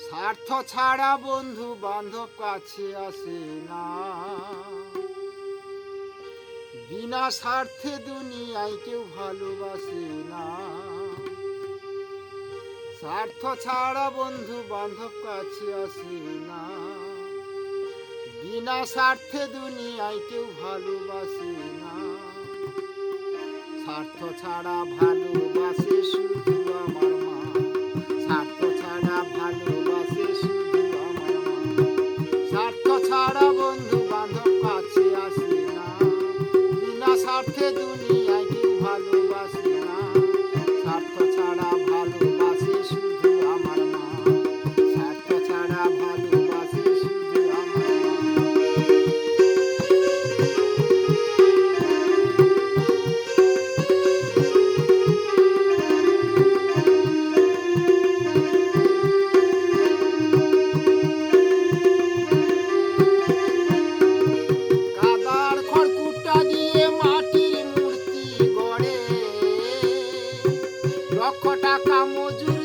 স্বার্থ ছাড়া বন্ধু বান্ধব কাছে আসে না, বিনা স্বার্থে দুনিয়ায় কেউ ভালোবাসে না। স্বার্থ ছাড়া বন্ধু বান্ধব কাছে আসে না, বিনা স্বার্থে দুনিয়ায় কেউ ভালোবাসে না। স্বার্থ ছাড়া ভালোবাসে শুধু আমার মা, স্বার্থ ছাড়া ভালোবাসে শুধু আমার মা। স্বার্থ ছাড়া বন্ধু বান্ধব কাছে আসে না, বিনা স্বার্থে দুনিয়ায় কেউ ভালোবাসে না। স্বার্থ ছাড়া ভালোবাসে শুধু আমার মা, স্বার্থ ছাড়া ভালোবাসে শুধু আমার মা। লক্ষ টাকা মজুরি